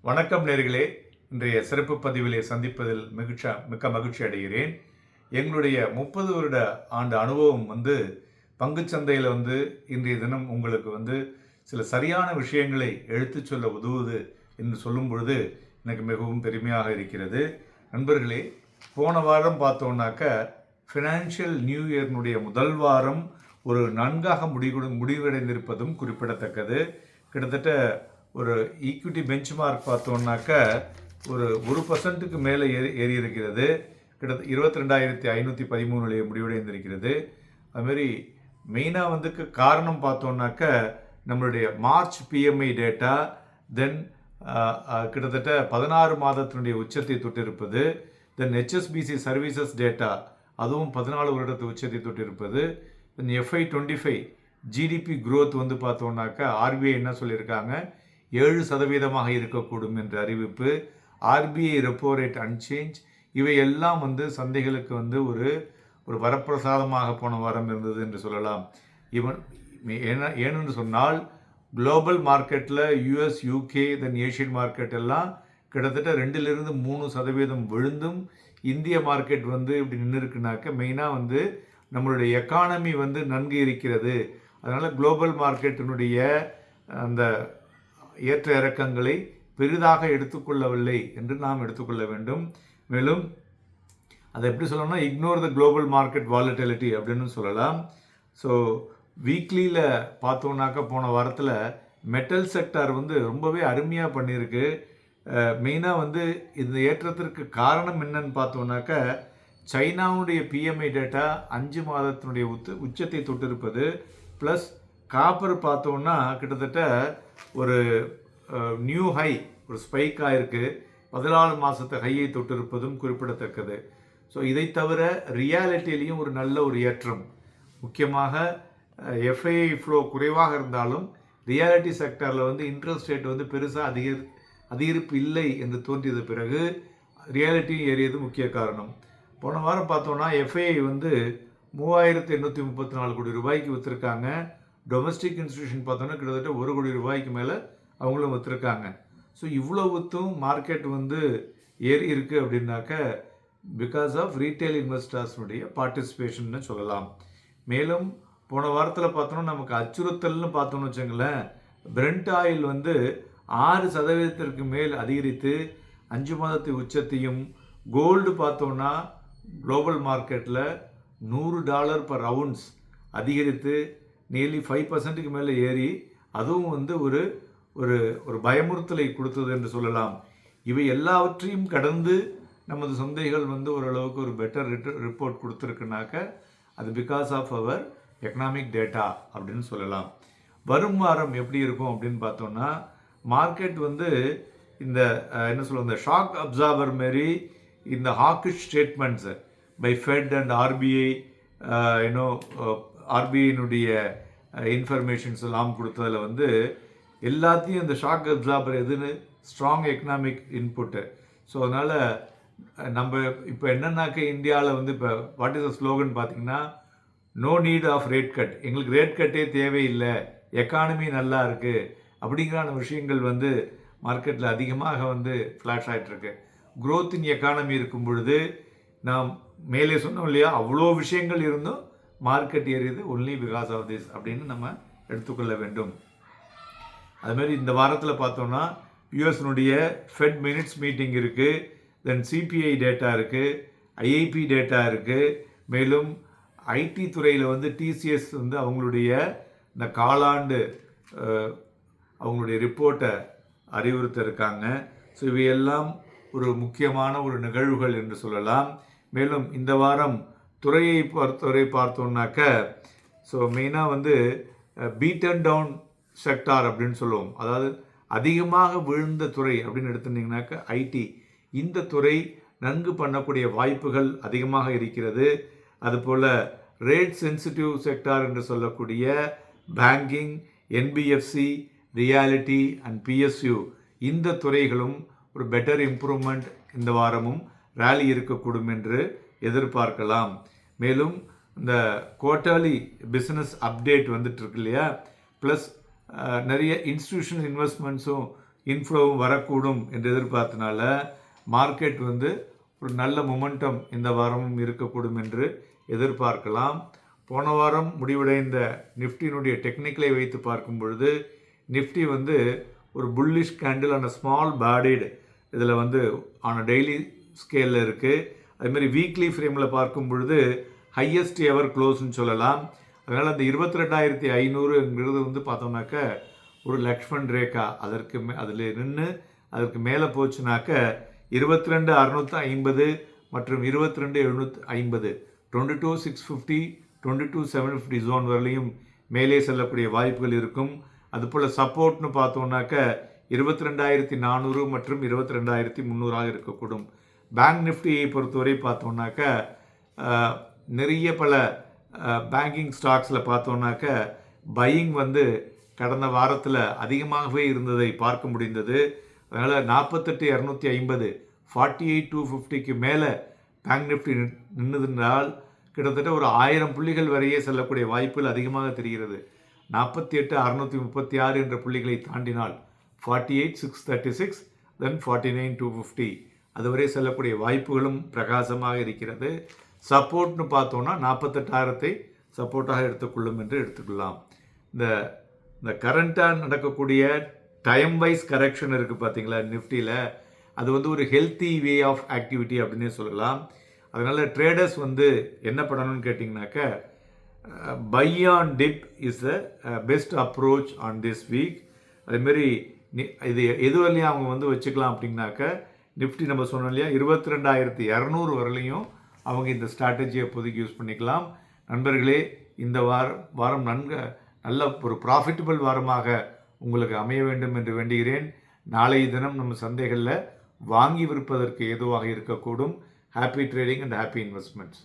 வணக்கம் நேர்களே. இன்றைய சிறப்பு பதிவிலே சந்திப்பதில் மிக்க மகிழ்ச்சி அடைகிறேன். எங்களுடைய 30 வருட ஆண்டு அனுபவம் பங்குச்சந்தையில் இன்றைய தினம் உங்களுக்கு சில சரியான விஷயங்களை எடுத்துச் சொல்ல உதவுது என்று சொல்லும் பொழுது எனக்கு மிகவும் பெருமையாக இருக்கிறது. நண்பர்களே, போன வாரம் பார்த்தோம்னாக்க ஃபினான்ஷியல் நியூ இயர்னுடைய முதல் வாரம் ஒரு நன்காக முடிவடைந்திருப்பதும் குறிப்பிடத்தக்கது. கிட்டத்தட்ட ஒரு ஈக்விட்டி பெஞ்ச் மார்க் பார்த்தோம்னாக்க ஒரு 1% மேலே ஏறி இருக்கிறது. கிட்டத்தட்ட 22,513 முடிவடைந்திருக்கிறது. அதுமாரி மெயினாக காரணம் பார்த்தோம்னாக்க நம்மளுடைய மார்ச் பிஎம்ஐ டேட்டா, தென் கிட்டத்தட்ட 16 மாதத்தினுடைய உச்சத்தை தொட்டிருப்பது, தென் ஹெச்எஸ்பிசி சர்வீசஸ் டேட்டா அதுவும் 14 வருடத்து உச்சத்தை தொட்டிருப்பது, தென் FY25 ஜிடிபி growth பார்த்தோம்னாக்க ஆர்பிஐ என்ன சொல்லியிருக்காங்க, 7% இருக்கக்கூடும் என்ற அறிவிப்பு, ஆர்பிஐ ரெப்போ ரேட் அன்சேஞ்ச், இவையெல்லாம் சந்தைகளுக்கு ஒரு வரப்பிரசாதமாக போன வாரம் இருந்தது என்று சொல்லலாம். ஏனென்று சொன்னால் குளோபல் மார்க்கெட்டில் யூஎஸ், யூகே, தென் ஏஷியன் மார்க்கெட் எல்லாம் கிட்டத்தட்ட 2-3% விழுந்தும் இந்திய மார்க்கெட் இப்படி நின்று இருக்குனாக்க மெயினாக நம்மளுடைய எக்கானமி நன்கு இருக்கிறது. அதனால் குளோபல் மார்க்கெட்டினுடைய அந்த ஏற்ற இறக்கங்களை பெரிதாக எடுத்துக்கொள்ளவில்லை என்று நாம் எடுத்துக்கொள்ள வேண்டும். மேலும் அதை எப்படி சொல்லணும்னா, ignore the global market volatility அப்படின்னு சொல்லலாம். ஸோ வீக்லியில் பார்த்தோம்னாக்க போன வாரத்தில் மெட்டல் செக்டார் ரொம்பவே அருமையாக பண்ணியிருக்கு. மெயினாக இந்த ஏற்றத்திற்கு காரணம் என்னன்னு பார்த்தோம்னாக்க சைனாவுடைய பிஎம்ஐ டேட்டா 5 மாதத்தினுடைய உச்சத்தை தொட்டிருப்பது, ப்ளஸ் காப்பர் பார்த்தோன்னா கிட்டத்தட்ட ஒரு நியூ ஹை, ஒரு ஸ்பைக் ஆகிருக்கு, 14 மாதத்து ஹையை தொட்டிருப்பதும் குறிப்பிடத்தக்கது. ஸோ இதை தவிர ரியாலிட்டியிலையும் ஒரு நல்ல ஒரு ஏற்றம், முக்கியமாக எஃப்ஐஐ ஃப்ளோ குறைவாக இருந்தாலும் ரியாலிட்டி செக்டரில் இன்ட்ரெஸ்ட் ரேட் பெருசாக அதிகரிப்பு இல்லை என்று தோன்றியது பிறகு ரியாலிட்டியும் ஏறியது முக்கிய காரணம். போன வாரம் பார்த்தோன்னா எஃப்ஐஐ 3,834 கோடி ரூபாய்க்கு விற்றுருக்காங்க. டொமஸ்டிக் இன்ஸ்டிடியூஷன் பார்த்தோன்னா கிட்டத்தட்ட 1 கோடி ரூபாய்க்கு மேலே அவங்களும் விற்றுருக்காங்க. ஸோ இவ்வளோ விற்றும் மார்க்கெட் ஏறி இருக்குது அப்படின்னாக்க பிகாஸ் ஆஃப் ரீட்டைல் இன்வெஸ்டர்ஸ்னுடைய பார்ட்டிசிபேஷன்னு சொல்லலாம். மேலும் போன வாரத்தில் பார்த்தோன்னா நமக்கு அச்சுறுத்தல்னு பார்த்தோன்னு வச்சுங்களேன், பிரெண்ட் ஆயில் 6% மேல் அதிகரித்து 5 மாதத்து உச்சத்தையும், கோல்டு பார்த்தோன்னா குளோபல் மார்க்கெட்டில் $100 per ounce அதிகரித்து நியர்லி 5% மேலே ஏறி அதுவும் ஒரு ஒரு ஒரு பயமுறுத்தலை கொடுத்தது என்று சொல்லலாம். இவை எல்லாவற்றையும் கடந்து நமது சந்தைகள் ஓரளவுக்கு ஒரு பெட்டர் ரிப்போர்ட் கொடுத்துருக்குனாக்க அது because of our economic data அப்படின்னு சொல்லலாம். வரும் வாரம் எப்படி இருக்கும் அப்படின்னு பார்த்தோம்னா, மார்க்கெட் இந்த என்ன சொல்லுவோம், இந்த ஷாக் அப்சார்பர் மாரி இந்த hawkish statements by Fed and RBI, ஆர்பிஐனுடைய இன்ஃபர்மேஷன்ஸ் எல்லாம் கொடுத்ததில் எல்லாத்தையும் இந்த ஷாக் அப்சார்பர் எதுன்னு ஸ்ட்ராங் எக்கனாமிக் இன்புட்டு. ஸோ அதனால் நம்ம இப்போ என்னன்னாக்க இந்தியாவில் இப்போ வாட் இஸ் த ஸ்லோகன் பார்த்தீங்கன்னா, no need of rate cut, எங்களுக்கு ரேட் கட்டே தேவையில்லை, எக்கானமி நல்லா இருக்குது அப்படிங்கிறான விஷயங்கள் மார்க்கெட்டில் அதிகமாக ஃப்ளாஷ் ஆகிட்டுருக்கு. க்ரோத் இன் எக்கானமி இருக்கும் பொழுது நாம் மேலே சொன்னோம் இல்லையா, அவ்வளோ விஷயங்கள் இருந்தும் மார்க்கெட் ஏறியது ஒன்லி பிகாஸ் ஆஃப் திஸ் அப்படின்னு நம்ம எடுத்துக்கொள்ள வேண்டும். அதுமாரி இந்த வாரத்தில் பார்த்தோம்னா யூஎஸ்னுடைய ஃபெட் மினிட்ஸ் மீட்டிங் இருக்குது, தென் சிபிஐ டேட்டா இருக்குது, ஐஐபி டேட்டா இருக்குது. மேலும் ஐடி துறையில் டிசிஎஸ் அவங்களுடைய இந்த காலாண்டு அவங்களுடைய ரிப்போர்ட்டை அறிவுறுத்த இருக்காங்க. ஸோ இவையெல்லாம் ஒரு முக்கியமான ஒரு நிகழ்வுகள் என்று சொல்லலாம். மேலும் இந்த வாரம் துறையை பொறுத்தவரை பார்த்தோம்னாக்க, ஸோ மெயினாக பீட்டன் டவுன் செக்டார் அப்படின்னு சொல்லுவோம், அதாவது அதிகமாக விழுந்த துறை அப்படின்னு எடுத்துட்டிங்கனாக்க ஐடி, இந்த துறை நன்கு பண்ணக்கூடிய வாய்ப்புகள் அதிகமாக இருக்கிறது. அதுபோல் ரேட் சென்சிட்டிவ் செக்டார் என்று சொல்லக்கூடிய banking, NBFC, reality and PSU, இந்த துறைகளும் ஒரு பெட்டர் இம்ப்ரூவ்மெண்ட் இந்த வாரமும் ரேலி இருக்கக்கூடும் என்று எதிர்பார்க்கலாம். மேலும் இந்த குவார்ட்டர்லி பிஸ்னஸ் அப்டேட் வந்துட்டுருக்கு இல்லையா, ப்ளஸ் நிறைய இன்ஸ்டிடியூஷனல் இன்வெஸ்ட்மெண்ட்ஸும் இன்ஃப்ளோவும் வரக்கூடும் என்று எதிர்பார்த்தனால மார்க்கெட் வந்து ஒரு நல்ல மொமெண்டம் இந்த வாரமும் இருக்கக்கூடும் என்று எதிர்பார்க்கலாம். போன வாரம் முடிவடைந்த நிஃப்டியினுடைய டெக்னிக்கலை வைத்து பார்க்கும் பொழுது நிஃப்டி வந்து ஒரு புல்லிஷ் கேண்டில் ஆன ஸ்மால் பாடிடு இதில் வந்து ஆன டெய்லி ஸ்கேலில் இருக்குது. அதுமாதிரி வீக்லி ஃப்ரேமில் பார்க்கும் பொழுது ஹையஸ்ட் எவர் க்ளோஸ்ன்னு சொல்லலாம். அதனால் அந்த 22,500ங்கிறது வந்து பார்த்தோம்னாக்க ஒரு லக்ஷ்மண் ரேகா அதற்கு அதில் நின்று அதற்கு மேலே போச்சுனாக்க 22,650 மற்றும் 22,750 22,650 22,750 ஜோன் வரலையும் மேலே செல்லக்கூடிய வாய்ப்புகள் இருக்கும். அதுபோல் சப்போர்ட்னு பார்த்தோம்னாக்க 22,400 மற்றும் 22,300 இருக்கக்கூடும். பேங்க் நிஃப்டியை பொறுத்தவரை பார்த்தோம்னாக்க நிறைய பல பேங்கிங் ஸ்டாக்ஸில் பார்த்தோம்னாக்க பையிங் வந்து கடந்த வாரத்தில் அதிகமாகவே இருந்ததை பார்க்க முடிந்தது. அதனால் 48,250 48,250க்கு மேலே பேங்க் நிஃப்டி நின்றுதென்றால் கிட்டத்தட்ட ஒரு 1000 புள்ளிகள் வரையே செல்லக்கூடிய வாய்ப்புகள் அதிகமாக தெரிகிறது. 48,636 என்ற புள்ளிகளை தாண்டினால் 48,636 தென் 49,250 அதுவரை செல்லக்கூடிய வாய்ப்புகளும் பிரகாசமாக இருக்கிறது. சப்போர்ட்னு பார்த்தோன்னா 48,000 சப்போர்ட்டாக எடுத்துக்கொள்ளும் என்று எடுத்துக்கொள்ளலாம். இந்த கரண்ட்டாக நடக்கக்கூடிய டைம் வைஸ் கரெக்ஷன் இருக்குது பார்த்தீங்களா நிஃப்டியில், அது வந்து ஒரு ஹெல்த்தி வே ஆஃப் ஆக்டிவிட்டி அப்படின்னே சொல்லலாம். அதனால் ட்ரேடர்ஸ் வந்து என்ன பண்ணணும்னு கேட்டிங்கனாக்க buy on dip is the best approach on this week. அதுமாரி இது எது வரலையும் அவங்க வந்து வச்சுக்கலாம் அப்படின்னாக்க நிஃப்டி நம்ம சொன்னோம் இல்லையா 22,200 வரலையும் அவங்க இந்த ஸ்ட்ராட்டஜியை இப்போதைக்கு யூஸ் பண்ணிக்கலாம். நண்பர்களே, இந்த வாரம் நல்ல ஒரு ப்ராஃபிட்டபிள் வாரமாக உங்களுக்கு அமைய வேண்டும் என்று வேண்டுகிறேன். நாளைய தினம் நம்ம சந்தைகளில் வாங்கி விற்பதற்கு ஏதுவாக இருக்கக்கூடும். Happy trading and happy investments.